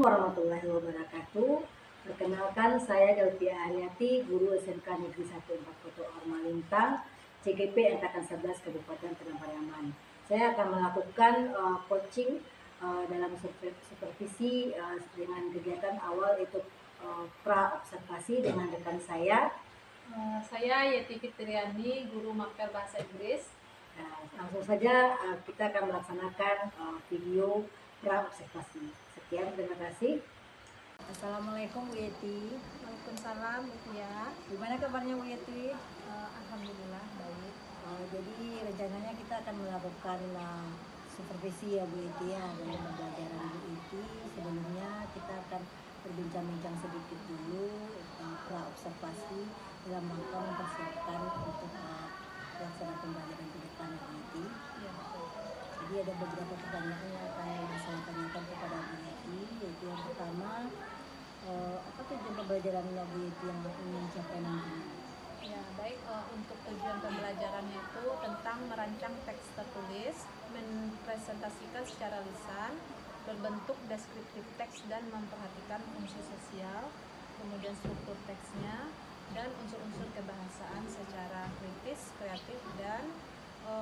warahmatullahi wabarakatuh. Perkenalkan, saya Delvia Haryati, guru SMK Negeri 1 Empat Koto Ormalintang, CGP Angkatan 11 Kabupaten Padang Pariaman. Saya akan melakukan coaching dalam supervisi dengan kegiatan awal itu pra observasi dengan rekan saya. Saya Yeti Fitriani, guru mapel bahasa Inggris. Nah, langsung saja kita akan melaksanakan video pra observasi. Sekian, terima kasih. Assalamualaikum Bu Yeti. Waalaikumsalam Bu Tia. Gimana kabarnya Bu Yeti? Alhamdulillah baik. Jadi rencananya kita akan melakukan supervisi ya Bu Yeti ya dalam pembelajaran Bu Yeti. Sebelumnya kita akan berbincang-bincang sedikit dulu pra observasi dalam rangka mempersiapkan untuk pelaksanaan pembelajaran ke depan Bu Yeti. Ya, betul. Jadi ada beberapa pertanyaan yang akan saya tanyakan kepada Bu Yeti, yaitu yang pertama, apa tujuan pembelajarannya Bu Yeti yang ingin dicapai nantinya? Ya, baik. Untuk tujuan pembelajarannya itu tentang merancang teks tertulis, mempresentasikan secara lisan, berbentuk deskriptif teks dan memperhatikan fungsi sosial, kemudian struktur teksnya, dan unsur-unsur kebahasaan secara kritis, kreatif, dan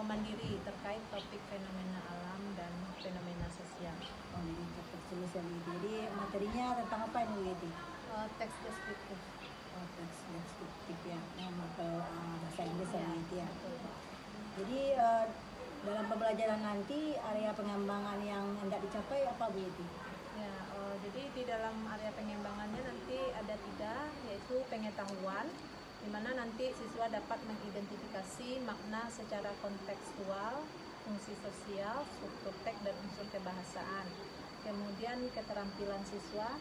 mandiri terkait topik fenomena alam dan fenomena sosial. Jadi tertulis ya Bu Yeti. Jadi materinya tentang apa ini Bu Yeti? Teks deskriptif. Teks deskriptif ya, mapel bahasa Inggris ya Bu Yeti ya. Jadi dalam pembelajaran nanti area pengembangan yang hendak dicapai apa Bu Yeti? Ya, jadi di dalam area pengembangannya nanti ada 3, yaitu pengetahuan, di mana nanti siswa dapat mengidentifikasi makna secara kontekstual, fungsi sosial, struktur teks, dan unsur kebahasaan. Kemudian keterampilan siswa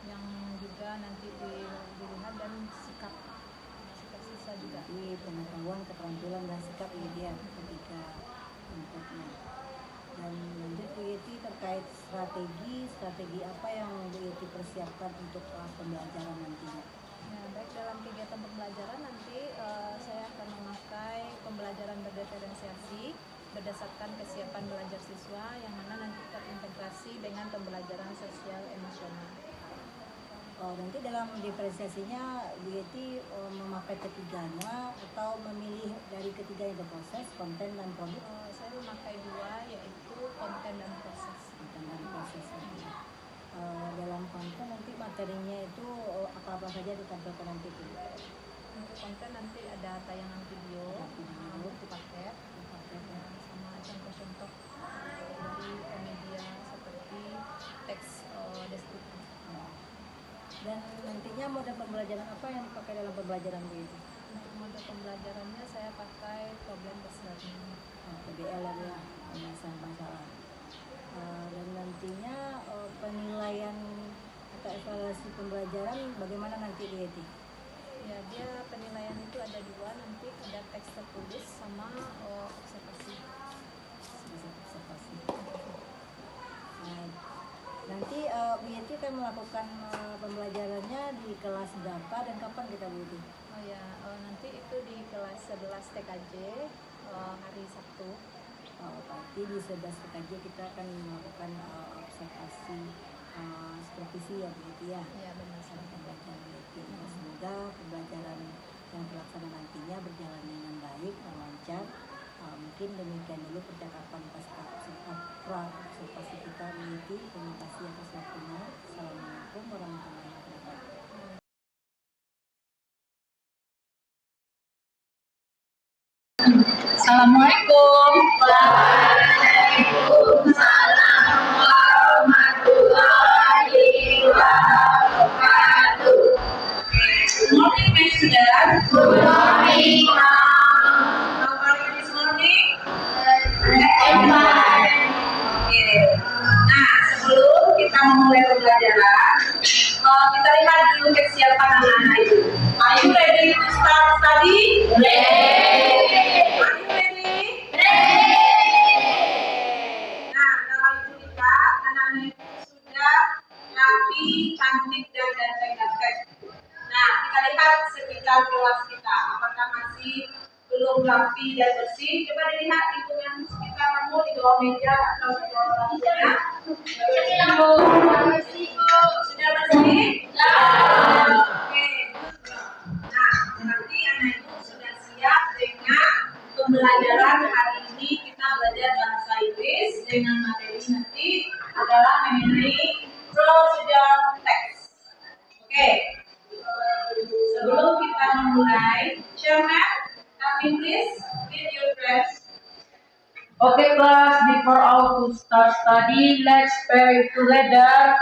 yang juga nanti dilihat, dan sikap siswa juga. Jadi pengetahuan, keterampilan, dan sikap ini dia ketika inputnya. Dan lanjut Bu Yeti terkait strategi apa yang Bu Yeti persiapkan untuk pembelajaran nantinya? Ya, baik, dalam kegiatan pembelajaran nanti saya akan memakai pembelajaran berdiferensiasi berdasarkan kesiapan belajar siswa yang mana nanti terintegrasi dengan pembelajaran sosial emosional. Nanti dalam diferensiasinya Bu Yeti memakai ketiganya atau memilih dari ketiganya itu proses, konten, dan produk? Saya memakai 2, yaitu konten dan proses. Konten dan proses ya. Dalam konten nanti materinya itu apa-apa saja ditampilkan nanti Bu? Untuk konten nanti ada tayangan video, buku paket, sama contoh-contoh dari media seperti teks deskriptif. Dan nantinya mode pembelajaran apa yang dipakai dalam pembelajaran Bu Yeti? Untuk mode pembelajarannya saya pakai problem based learning. PBL ya, masalah. Dan nantinya penilaian atau evaluasi pembelajaran bagaimana nanti Bu Yeti? Ya, dia penilaian itu ada 2, nanti ada teks tertulis sama observasi. Nanti Bu Yeti akan melakukan pembelajarannya di kelas berapa dan kapan kita Bu Yeti? Nanti itu di kelas 11 TKJ hari Sabtu. Berarti di 11 TKJ kita akan melakukan observasi supervisi ya Bu Yeti ya? Ya, benar. Pembelajaran Bu Yeti. Semoga pembelajaran yang terlaksana nantinya berjalan dengan baik dan lancar. Mungkin demikian dulu percakapan pra observasi kita Bu Yeti. Terima kasih atas waktunya. Assalamualaikum warahmatullahi wabarakatuh. Assalamualaikum. Waalaikumsalam warahmatullahi wabarakatuh. Good morning, my students. Good morning. How are you this morning? I'm fine. Okay. Nah, sebelum kita memulai pembelajaran, kita lihat dulu kesiapan anak-anak itu. Are you ready to start study? Cantik dan ganteng. Nah, kita lihat sekitar kelas kita, apakah masih belum rapi dan bersih? Coba dilihat lingkungan sekitar kamu, di bawah meja atau di bawah bangkunya. adalah mengenai prosedur teks. Oke. Sebelum kita memulai, Chairman, can you please read your friends? Okay, class, before our to start study, let's pray together.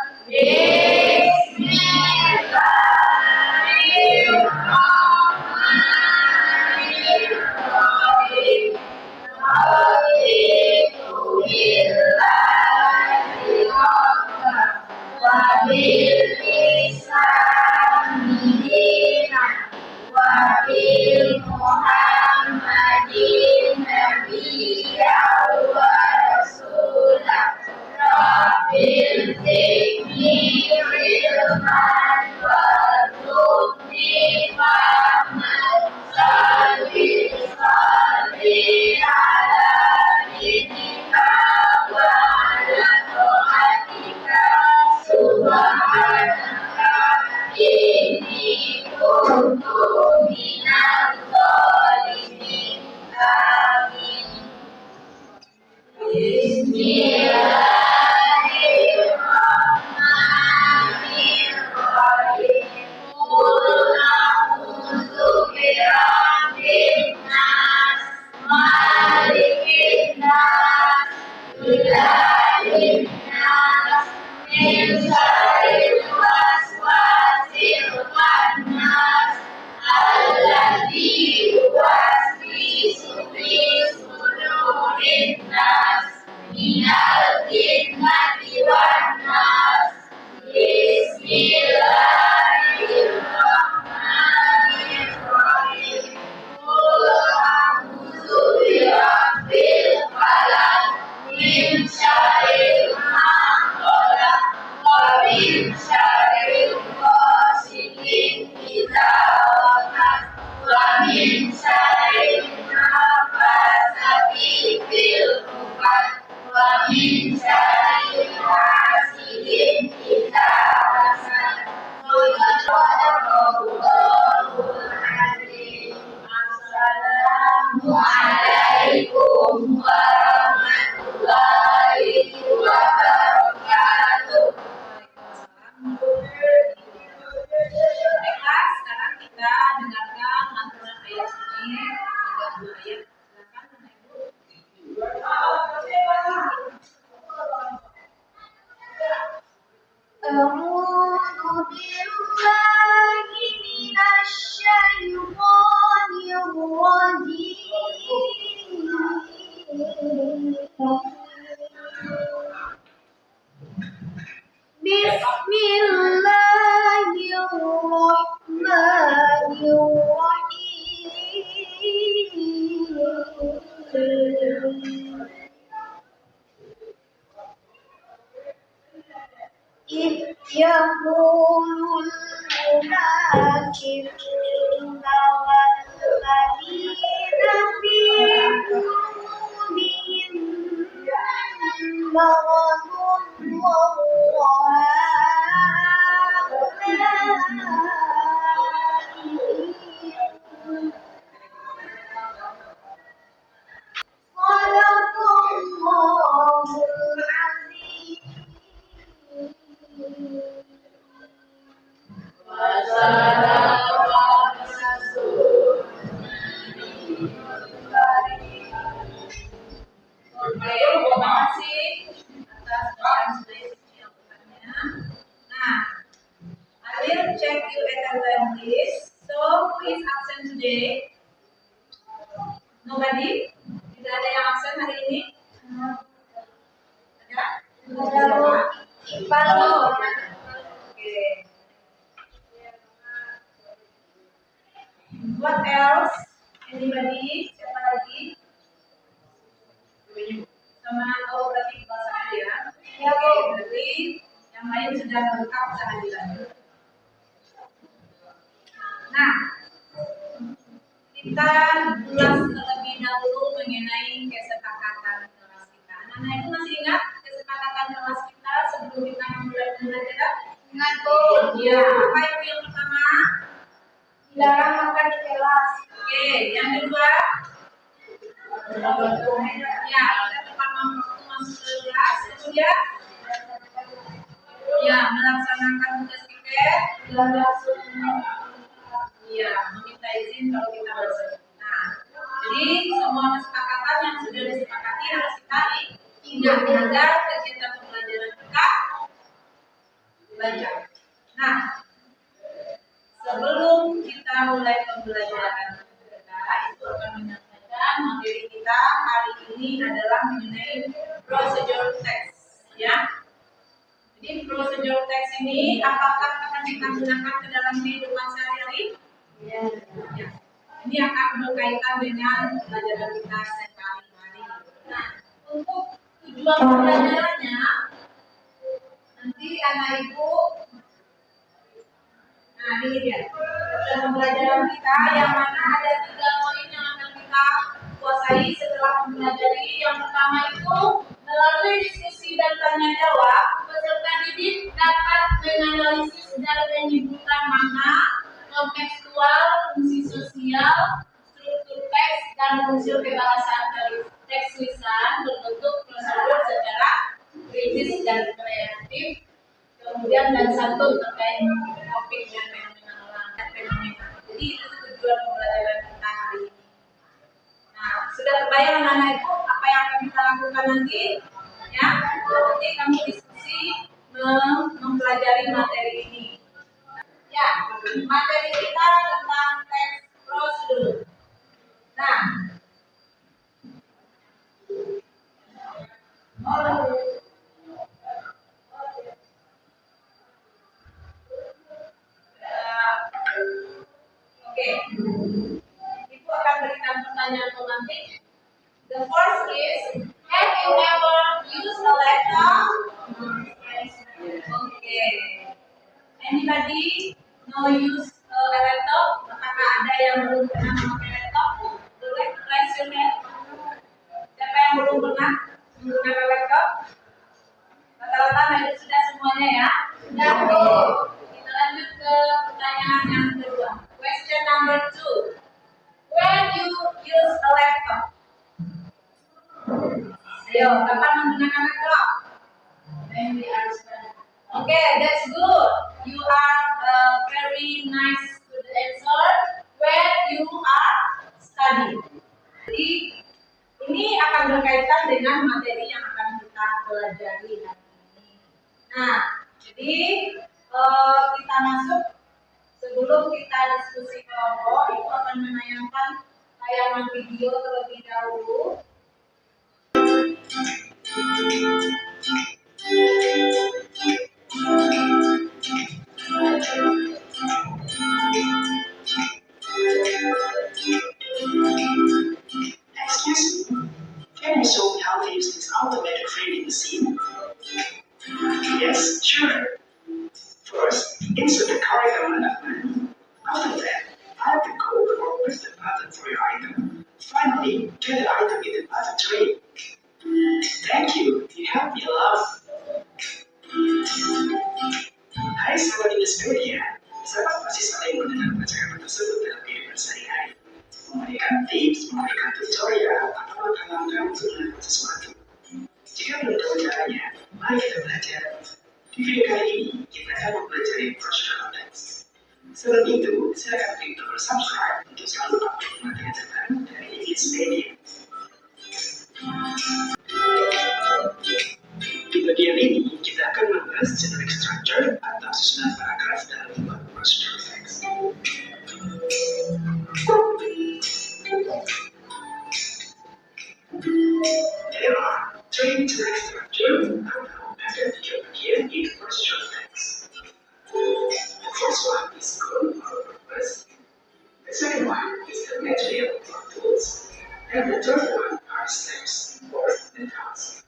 Baiklah, sekarang kita dengarkan lantunan ayat suci 32 ayat. Silakan, أعوذ بالله من الشيطان الرجيم بسم الله الرحمن الرحيم إذ يقول المنافقون والذين في قلوبهم مرض صدق الله العظيم. terima kasih atas doa suci Al-Qur'annya. Nah, I will check you attendance list. So, who is absent today? Nobody? Tidak ada yang absen hari ini? Ada? Okay. What else? Anybody? Siapa lagi? Sama berarti bahasa ya? Ya, berarti yang lain sudah lengkap kehadirannya. Nah, kita ulas terlebih dahulu mengenai kesepakatan kelas kita. Anak-anak itu masih ingat kesepakatan kelas kita sebelum kita memulai pembelajaran? Ingat, Bu. Ya, apa itu yang pertama? Dilarang makan di kelas. Oke, yang kedua? Ya, kita tepat waktu masuk ke kelas. Kemudian? Ya, melaksanakan tugas tiket. Iya, meminta izin kalau kita masuk. Nah, jadi semua kesepakatan yang sudah disepakati harus kita ingat agar kegiatan pembelajaran kita lancar. Nah, sebelum kita mulai pembelajaran kita itu akan menyampaikan materi kita hari ini adalah mengenai prosedur text, ya. Jadi prosedur text ini apakah akan kita gunakan ke dalam kehidupan sehari-hari? Ya. Ini akan berkaitan dengan pembelajaran kita sehari-hari. Nah, untuk tujuan pembelajarannya nanti anak ibu, nah ini dia tujuan pembelajaran kita yang mana ada 3 poin yang akan kita kuasai setelah mempelajari. Yang pertama itu melalui diskusi dan tanya jawab, peserta didik dapat menganalisis dan menyimpulkan makna, kontekstual, fungsi sosial, struktur teks, dan unsur kebahasaan dari teks lisan berbentuk prosedur secara kritis dan kreatif, kemudian dan santun terkait topik dan fenomena. Jadi itu tujuan pembelajaran kita hari ini. Nah, sudah terbayang anak ibu apa yang akan kita lakukan nanti? Ya, nanti kami diskusi mempelajari materi ini. Ya, materi kita tentang teks prosedur. Nah, oke. Ibu akan berikan pertanyaan pemantik. The first is, have you ever used a laptop? Okay. Anybody know use a laptop? Apakah ada yang belum pernah memakai laptop? Boleh raise your hand. Siapa yang belum pernah menggunakan laptop? Rata-rata hadir sudah semuanya ya? Sudah. Kita lanjut ke pertanyaan yang kedua. Question number 2. When you use a laptop? Ayo, kapan menggunakan laptop? When we are studying. Okay, that's good. You are very nice to the answer. When you are studying. Jadi ini akan berkaitan dengan materi yang akan kita pelajari hari ini. Nah, jadi kita masuk. Sebelum kita diskusi kelompok, itu akan menayangkan tayangan video terlebih dahulu. Excuse me, can you show me how to use this automatic reading machine? Yes, sure. First, insert the correct amount. After that, type the code or press the button for your item. Finally, get the item in the button tray. Thank you, you helped me a lot. Hai sahabat Dinas Media, sahabat masih saling mendengar pelajaran tersebut dalam kehidupan sehari-hari. Memberikan tips, memberikan tutorial, atau langkah-langkah untuk melakukan sesuatu. Jika belum tahu caranya, mari kita belajar. Di video kali ini, kita akan mempelajari prosedural text. Sebelum itu, silakan klik tombol subscribe untuk selalu update materi terbaru dari Dinas Media. Di bagian ini, kita akan membahas generic structure atau susunan paragraf dalam sebuah prosedural text. There are 3 generic structure atau ada 3 bagian di prosedural text. The first one is code or purpose. The second one is the material or tools. And the third one are steps or methods.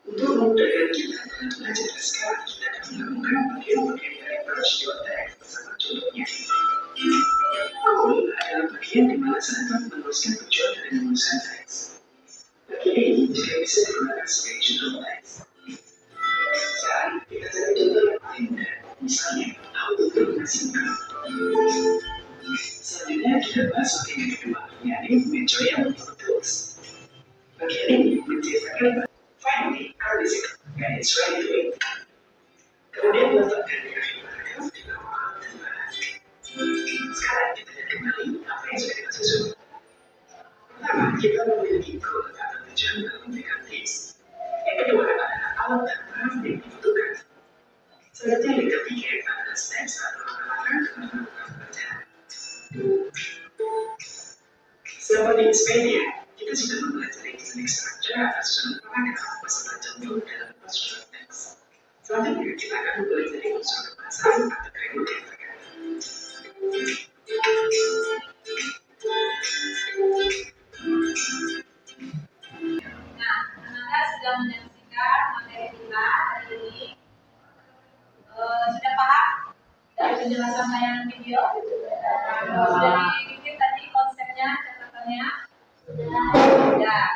Untuk memudahkan kita dalam belajar sekarang, kita akan melakukan bagian-bagian dari prosedural text bersama contohnya. Goal adalah bagian di mana saya menuliskan tujuan dari penulisan teks. Bagian ini juga bisa digunakan sebagai judul teks. Sekarang kita cari contoh yang paling mudah, misalnya how to build a simple. Selanjutnya kita bahas bagian kedua, yakni material or tools. Bagian ini menceritakan finally, our is and it's ready to wait. yang dibutuhkan. Selanjutnya yang ketiga adalah steps atau langkah dalam melakukan pembelajaran. Seperti di Expedia, kita sudah mempelajari teknik structure atas sudut paragraf beserta contoh dalam konstruksi teks. Selanjutnya, kita akan mempelajari unsur kebahasaan atau grammar yang terkait. Nah, anak-anak sudah menyaksikan materi kita hari ini. Sudah paham dari penjelasan tayangan video? Sudah dibikin tadi konsepnya, catatannya? Sudah.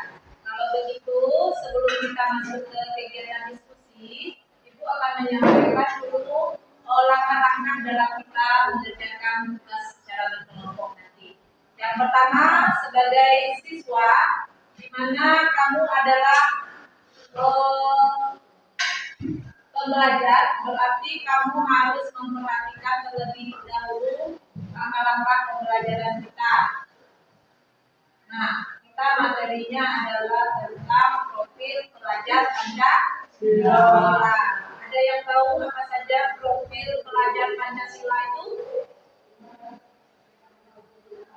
Kalau begitu, sebelum kita masuk ke kegiatan diskusi, Ibu akan menyampaikan dulu langkah-langkah dalam kita mengerjakan tugas secara berkelompok nanti. Yang pertama, sebagai siswa, di mana kamu adalah pembelajar, berarti kamu harus memperhatikan terlebih dahulu langkah-langkah pembelajaran kita. Nah, kita materinya adalah tentang profil pelajar Pancasila. Ada yang tahu apa saja profil pelajar Pancasila itu?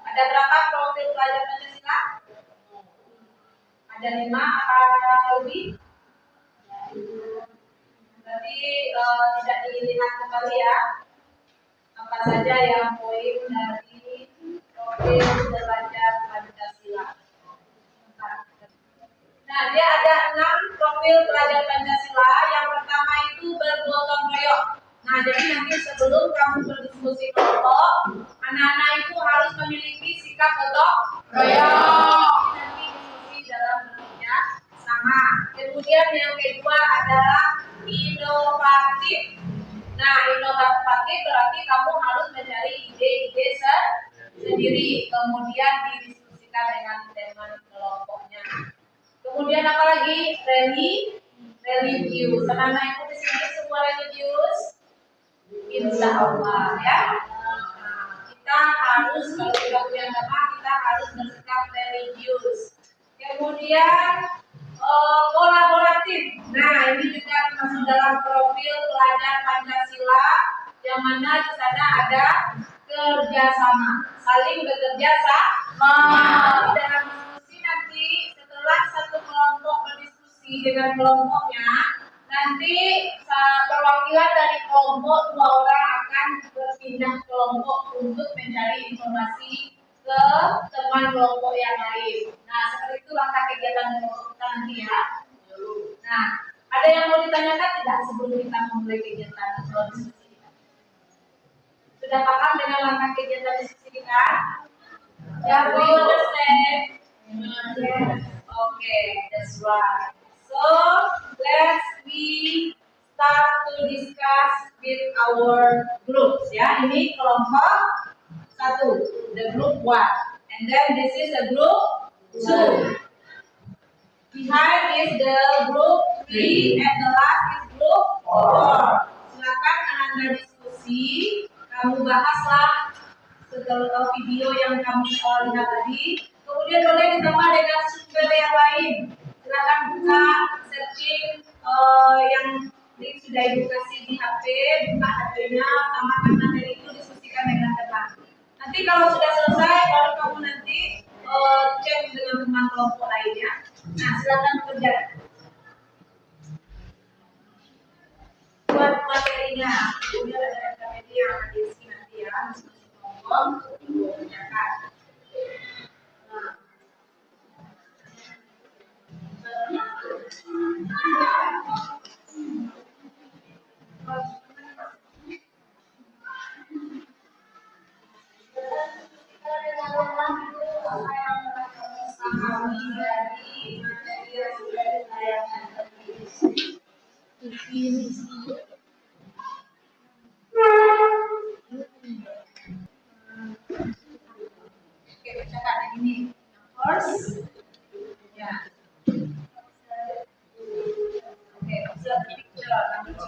Ada berapa profil pelajar Pancasila? Ada 5 apa lebih? Berarti tidak dilihat kembali ya. Apa saja yang poin dari profil pelajar Pancasila. Nah, dia ada 6 profil pelajar Pancasila. Yang pertama itu bergotong royong. Nah, jadi nanti sebelum kamu berdiskusi kelompok, anak-anak itu harus memiliki sikap gotong royong. Nanti diskusi dalam bentuknya sama. Kemudian yang kedua adalah inovatif. Nah, inovatif berarti kamu harus mencari ide-ide sendiri, kemudian didiskusikan dengan teman kelompoknya. Kemudian apa lagi? Religius. Anak-anak itu di sini semua religius? Insya Allah ya. Nah, kita harus kalau kita punya agama kita harus bersikap religius. Kemudian kolaboratif. Nah, ini juga masuk dalam profil pelajar Pancasila yang mana di sana ada kerjasama, saling bekerja sama. Di dalam diskusi nanti setelah satu kelompok berdiskusi dengan kelompoknya, nanti perwakilan dari kelompok 2 orang akan berpindah kelompok untuk mencari informasi ke teman kelompok yang lain. Nah, seperti itu langkah kegiatan kelompok kita nanti ya. Nah, ada yang mau ditanyakan tidak sebelum kita memulai kegiatan diskusi kita? Sudah paham dengan langkah kegiatan diskusi kita? Ya, do you understand? Yes. Okay, that's right. So, let's we start to discuss with our groups ya. Ini kelompok 1, the group 1, and then this is the group 2. Behind is the group 3, and the last is group 4. Silakan anak-anak diskusi, kamu bahaslah setelah video yang kamu lihat tadi. Kemudian boleh ditambah dengan sumber yang lain. Silakan buka searching yang sudah ibu kasih di HP, buka HP-nya, tambahkan materi itu, diskusikan dengan teman. Nanti kalau sudah selesai, baru kamu nanti cek dengan teman kelompok lainnya. Nah, silakan bekerja. Buat materinya, kemudian ada media yang akan diisi nanti ya, diskusi kelompok untuk dikerjakan. Oke, bacakan yang ini. First, ya. Oke, observe the picture. Number 2.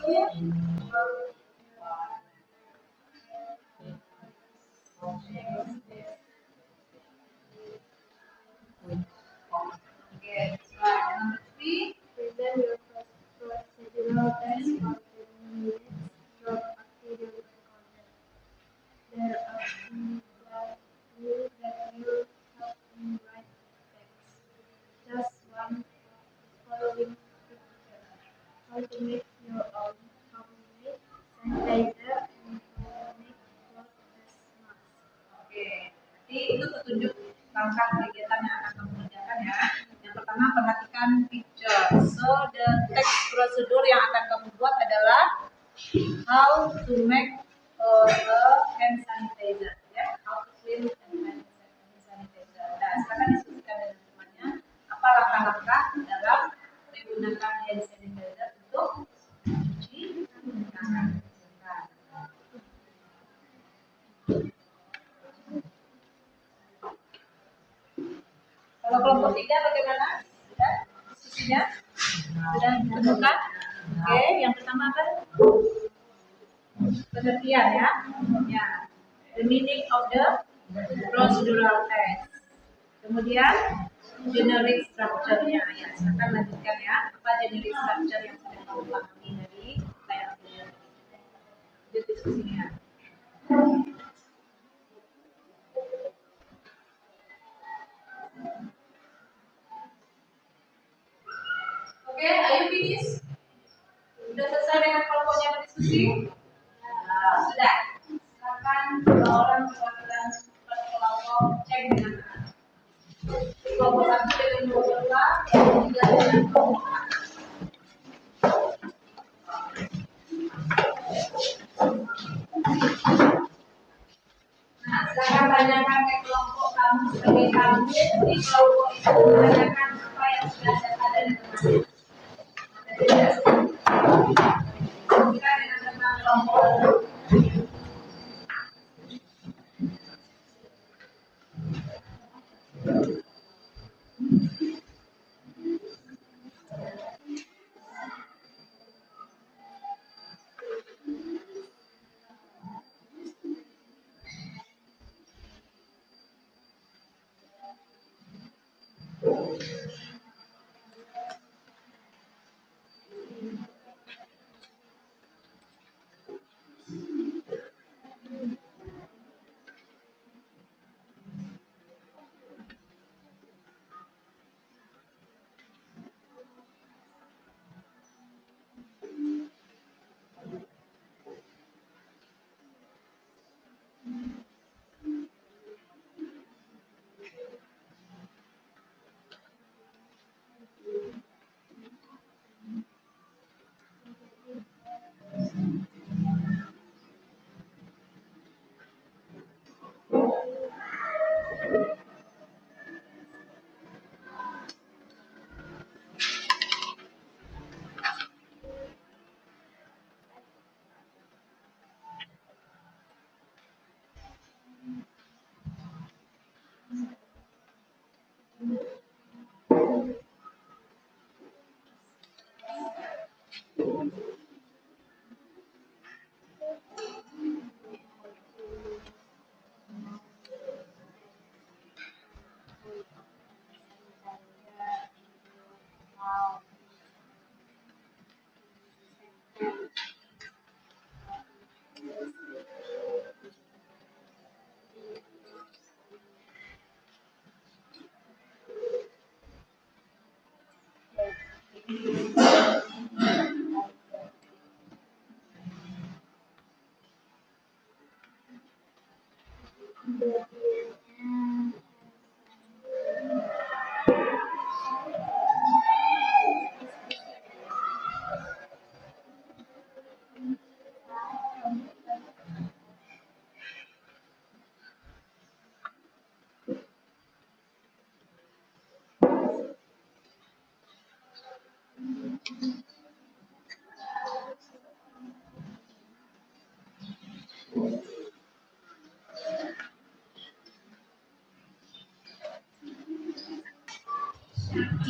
Okay, right. Number 3. Present your procedural text Yes. There are things that will help me write text. Just one following picture. How to make your own homemade sanitizer and how to make cloth face mask. Oke, jadi itu petunjuk langkah kegiatan yang akan kamu kerjakan ya. Yang pertama, perhatikan picture. So, the text procedure yang akan kamu buat adalah how to make a hand sanitizer, ya. How to clean hand sanitizer. Nah, silakan diskusikan dengan temannya apa langkah-langkah dalam menggunakan hand sanitizer untuk mencuci tangan. Kalau kelompok 3 bagaimana? Sudah diskusinya? Sudah ditemukan? Oke, yang pertama apa? Pengertian ya. Ya. The meaning of the procedural text. Kemudian generic structure-nya. Ya, silakan lanjutkan ya. Apa generic structure yang sudah kamu pahami dari layar video? Lanjut diskusinya. Oke, ayo finish. Sudah selesai dengan kelompoknya berdiskusi? Nah, sudah. Silakan dua orang perwakilan per kelompok cek dengan kelompok 1 dengan dua, yang 3 dengan kelompok A. Nah, silakan tanyakan ke kelompok kamu sebagai kamu di kelompok itu, tanyakan apa yang sudah ada di temannya. Kita dengan teman kelompok.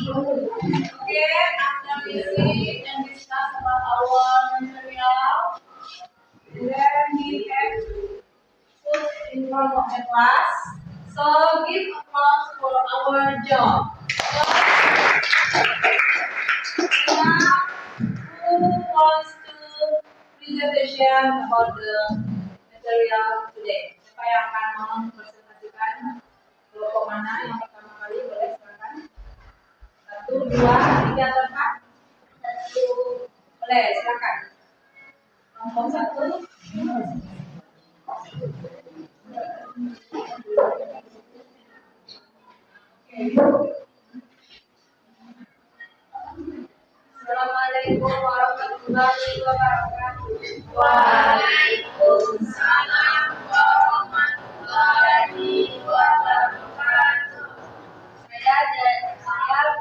Okay, after we and discuss about our material, then we have put in front of the class. So give applause for our job. Now, who wants to presentation about the material today. Siapa yang akan mempresentasikan kelompok mana yang pertama kali? Boleh silakan. 1, 2, 3, 4. 1. Boleh silakan. Kelompok 1. Assalamualaikum warahmatullahi wabarakatuh. Waalaikumsalam warahmatullahi wabarakatuh. Saya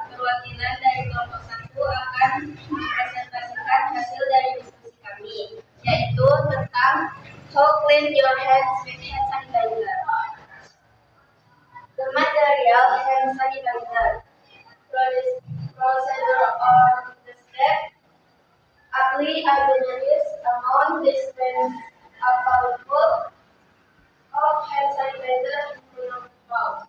perwakilan dari kelompok 1 akan mempresentasikan hasil dari diskusi kami, yaitu tentang how clean your hands with hand sanitizer. The material hand sanitizer, procedure or the step, apply identities amount dispense a powerful of hand sanitizer into your mouth.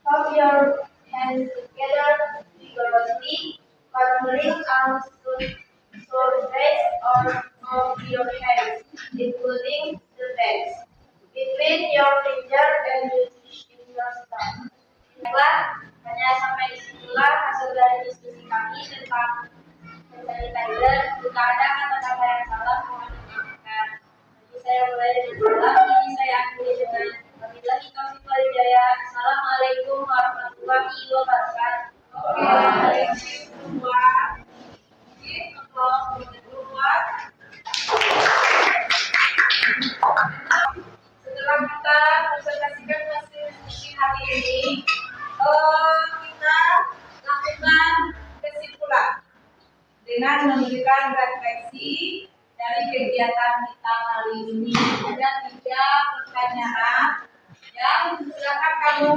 Rub your hands together vigorously, partnering arms to surface or of your hands, including the backs, between your finger and in your thumb. Baiklah, hanya sampai disitulah hasil dari diskusi kami tentang hand sanitizer. Jika ada kata-kata yang salah, mohon dimaafkan. Jadi saya mulai dengan salam, ini saya akhiri dengan wabillahi taufiq wal hidayah. Assalamualaikum warahmatullahi wabarakatuh. Setelah kita presentasikan hasil diskusi hari ini, kita lakukan kesimpulan dengan memberikan refleksi dari kegiatan kita hari ini. Ada 3 pertanyaan yang silakan kamu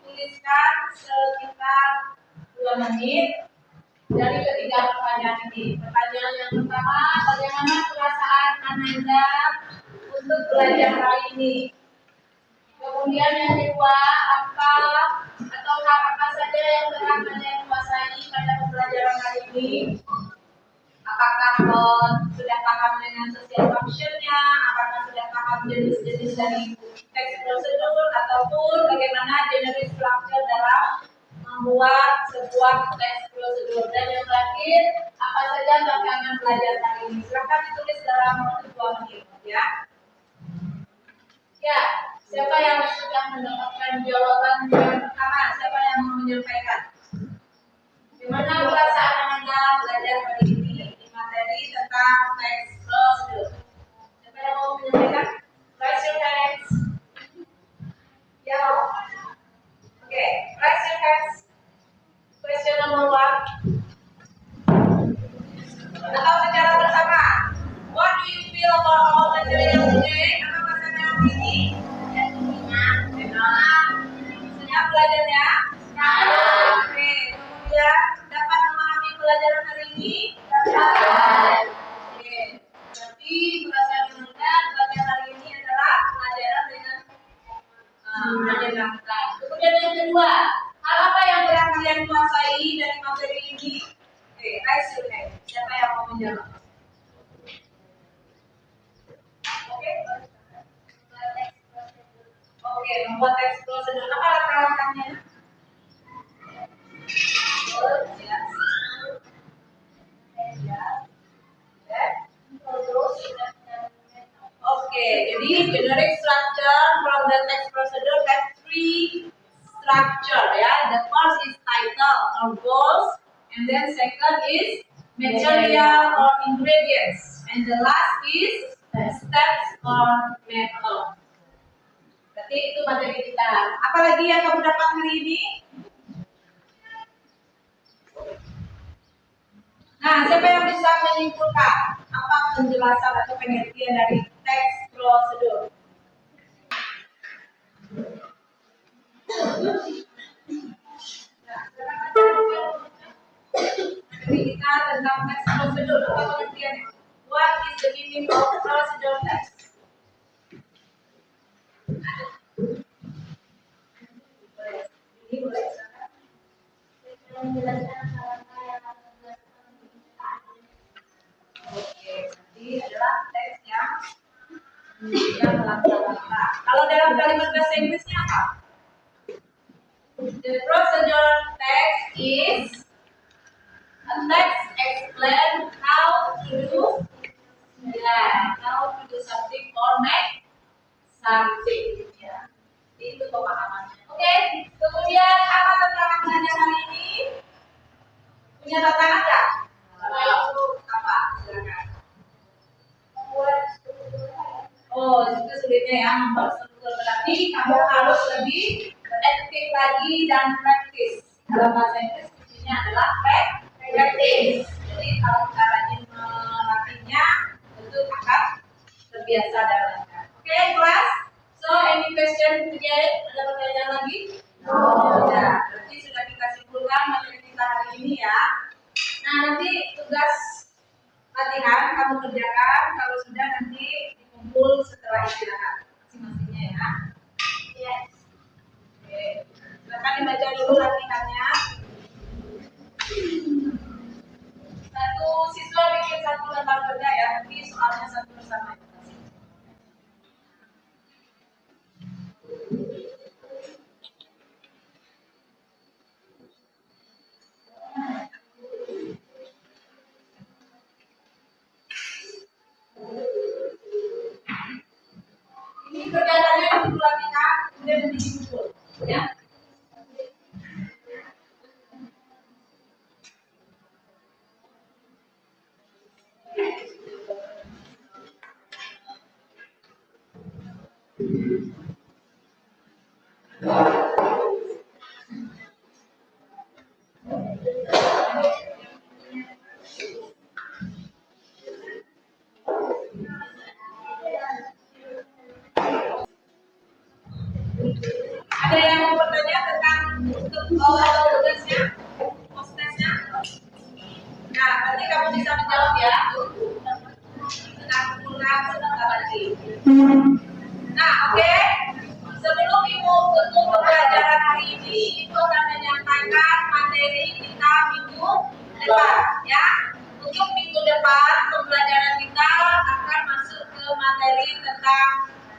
tuliskan sekitar 2 menit dari ketiga pertanyaan ini. Pertanyaan yang pertama, bagaimana perasaan Anda untuk belajar hari ini? Kemudian yang kedua, apa saja yang telah kalian kuasai pada pembelajaran hari ini? Apakah sudah paham dengan social function-nya? Apakah sudah paham jenis-jenis dari text procedure ataupun bagaimana general structure dalam membuat sebuah text procedure? Dan yang terakhir, apa saja tantangan belajar hari ini? Silakan ditulis dalam waktu 2 menit, ya. Ya, siapa yang sudah mendapatkan jawaban yang pertama? Siapa yang mau menyampaikan? Bagaimana perasaan Anda belajar hari ini di materi tentang text procedure? Siapa yang mau menyampaikan? Raise your hands. Ya, oke, raise your hands. Question number 1. Atau secara bersama. What do you feel about our material today? Apa perasaan hari ini? Senang belajarnya? Oke, kemudian dapat memahami pelajaran hari ini? Oke, berarti perasaan Anda belajar hari ini adalah pelajaran dengan menyenangkan. Kemudian yang kedua, hal apa yang telah kalian kuasai dari materi ini? Oke, raise your hand. Siapa yang mau menjawab? Oke, membuat text procedure. Apa langkah-langkahnya? Oke, jadi generic structure from the text procedure has 3 structure, ya. The first is title or goals, and then second is material or ingredients, and the last is steps or method. Berarti itu materi kita. Apalagi yang kamu dapat hari ini? Nah, siapa yang bisa menyimpulkan apa penjelasan atau pengertian dari text procedure? Jadi kita tentang text procedure, apa pengertiannya? What is the meaning of procedure text? adalah teks yang langkah-langkah. Kalau dalam kalimat bahasa Inggrisnya apa? The procedure text is a text explain how to do, how to do something or make something. Ya, itu pemahamannya. Oke, kemudian apa tantangan belajar hari ini? Punya tantangan nggak? Apa? Silakan. Oh, itu sulitnya ya, membuat struktur. Berarti kamu harus lebih aktif lagi dan praktis. Dalam bahasa Inggris kuncinya adalah practice. Jadi kalau kita rajin melatihnya, tentu akan terbiasa dan lancar. Oke, kelas. So, any question yet? Ada pertanyaan lagi? Ya, berarti sudah kita simpulkan materi kita hari ini ya. Nah, nanti tugas latihan kamu kerjakan, kalau sudah nanti dikumpul setelah istirahat masing-masingnya ya. Yes. Oke. Silakan dibaca dulu latihannya. Satu siswa bikin satu lembar kerja ya, nanti soalnya satu bersama. Ini kerjaannya untuk latihan, kemudian nanti dikumpul ya. Ada yang mau bertanya tentang untuk tugasnya, postesnya? Nah, nanti kamu bisa menjawab ya. Tentang penggunaan sebentar lagi. Nah, oke. Sebelum Ibu tutup pembelajaran hari ini, Ibu akan menyampaikan materi kita minggu depan, ya. Untuk minggu depan, pembelajaran kita akan masuk ke materi tentang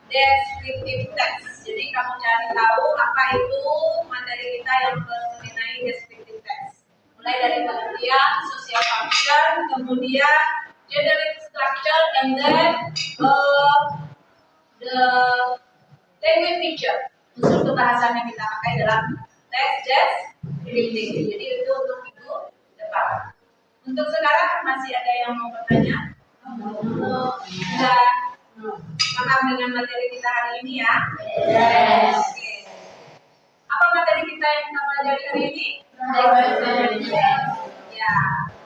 descriptive text. Jadi kamu cari tahu apa itu materi kita yang mengenai descriptive text. Mulai dari pengertian, social function, kemudian generic structure, and then the language feature. Unsur kebahasan yang kita pakai dalam text descriptive. Jadi itu untuk minggu depan. Untuk sekarang masih ada yang mau bertanya? Sudah paham dengan materi kita hari ini ya? Yes. Oke. Apa materi kita yang kita pelajari hari ini? Ya,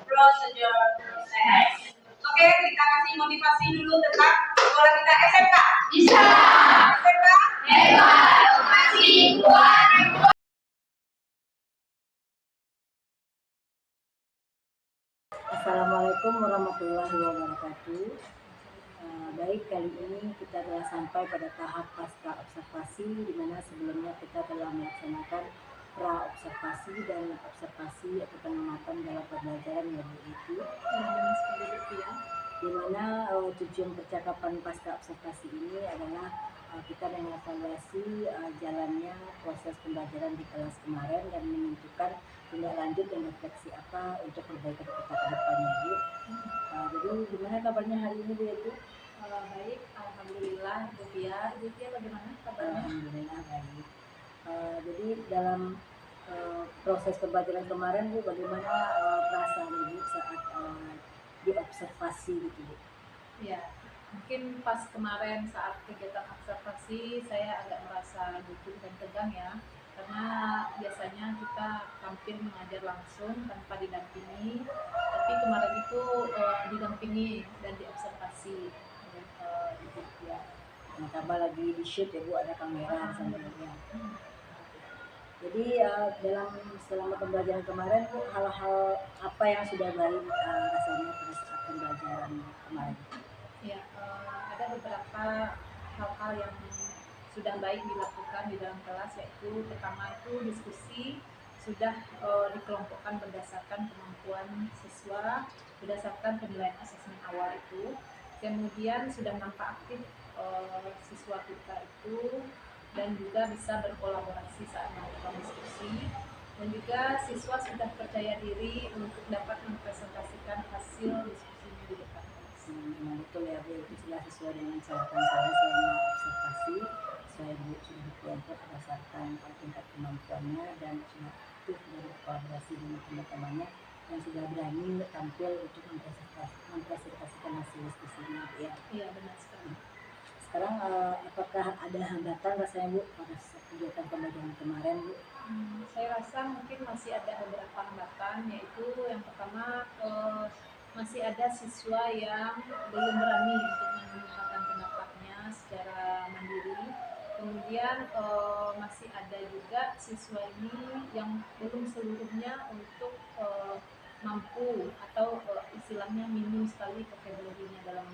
procedure process. Oke, kita kasih motivasi dulu tentang sekolah kita SMK. Bisa. SMK. Hebat. Masih kuat. Assalamualaikum warahmatullahi wabarakatuh. Baik, kali ini kita telah sampai pada tahap pasca observasi, di mana sebelumnya kita telah melaksanakan pra observasi dan observasi atau pengamatan dalam pembelajaran yaitu di mana tujuan percakapan pasca observasi ini adalah kita mengevaluasi jalannya proses pembelajaran di kelas kemarin dan menentukan tindak lanjut dan refleksi apa untuk perbaikan kita ke depannya, Bu. Jadi gimana kabarnya hari ini, Bu, itu? Baik, alhamdulillah. Bu Tia bagaimana kabarnya? Alhamdulillah baik. Jadi dalam proses pembelajaran kemarin, Bu, bagaimana perasaan Ibu saat diobservasi gitu, Bu? Ya, mungkin pas kemarin saat kegiatan observasi saya agak merasa gugup dan tegang ya, karena biasanya kita tampil mengajar langsung tanpa didampingi, tapi kemarin itu didampingi dan diobservasi oleh Ibu ya. Tambah lagi di shoot ya, Bu, ada kamera sambilnya. Jadi dalam selama pembelajaran kemarin, Bu, hal-hal apa yang sudah baik rasanya pada saat pembelajaran kemarin? Ya, ada beberapa hal-hal yang sudah baik dilakukan di dalam kelas, yaitu pertama itu diskusi sudah dikelompokkan berdasarkan kemampuan siswa berdasarkan penilaian asesmen awal itu. Kemudian sudah nampak aktif siswa kita itu, dan juga bisa berkolaborasi saat melakukan diskusi, dan juga siswa sudah percaya diri untuk dapat mempresentasikan hasil diskusinya di depan kelas. Memang betul ya Bu, itu sudah sesuai dengan catatan saya selama observasi. Saya Bu sudah berkelompok berdasarkan tingkat kemampuannya dan sudah aktif dari berkolaborasi dengan teman-temannya yang sudah berani tampil untuk mempresentasikan hasil diskusinya Bu ya. Iya, benar sekali. Sekarang apakah ada hambatan rasanya Bu pada kegiatan pembelajaran kemarin Bu? Saya rasa mungkin masih ada beberapa hambatan, yaitu yang pertama masih ada siswa yang belum berani untuk mengemukakan pendapatnya secara mandiri. Kemudian masih ada juga siswa ini yang belum seluruhnya untuk mampu atau istilahnya minim sekali vocabulary-nya dalam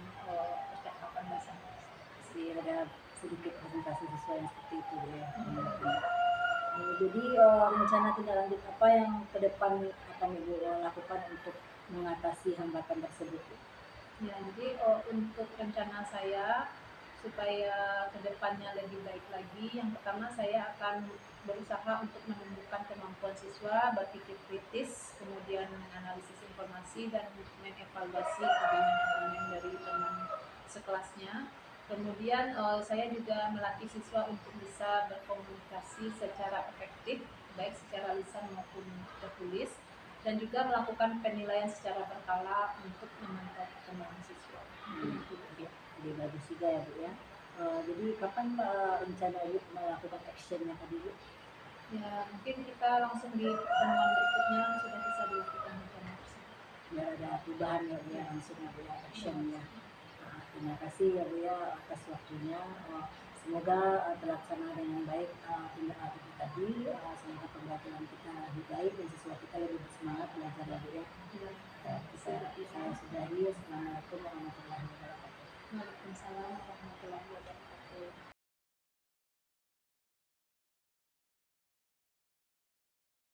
percakapan bahasa Inggris. Masih ada sedikit presentasi siswa yang seperti itu ya. Jadi rencana tindak lanjut apa yang ke depan akan Ibu lakukan untuk mengatasi hambatan tersebut? Ya, jadi untuk rencana saya supaya kedepannya lebih baik lagi, yang pertama saya akan berusaha untuk menumbuhkan kemampuan siswa berpikir kritis, kemudian menganalisis informasi dan mengevaluasi argumen-argumen dari teman sekelasnya. Kemudian saya juga melatih siswa untuk bisa berkomunikasi secara efektif, baik secara lisan maupun tertulis, dan juga melakukan penilaian secara berkala untuk memantau perkembangan siswa. Jadi bagus juga ya Bu ya. Jadi kapan rencana Ibu melakukan actionnya tadi Bu? Ya, mungkin kita langsung di pertemuan berikutnya sudah bisa dilakukan rencana tersebut. Biar ada perubahan ya Bu ya, langsung ya Bu ya, actionnya. Terima kasih ya Bu ya atas waktunya. Semoga terlaksana dengan baik tindak lanjut tadi. Semoga pembelajaran kita lebih baik dan siswa kita lebih bersemangat belajar ya Bu ya. Saya sudahi. Assalamualaikum warahmatullahi wabarakatuh. Waalaikumsalam warahmatullahi wabarakatuh.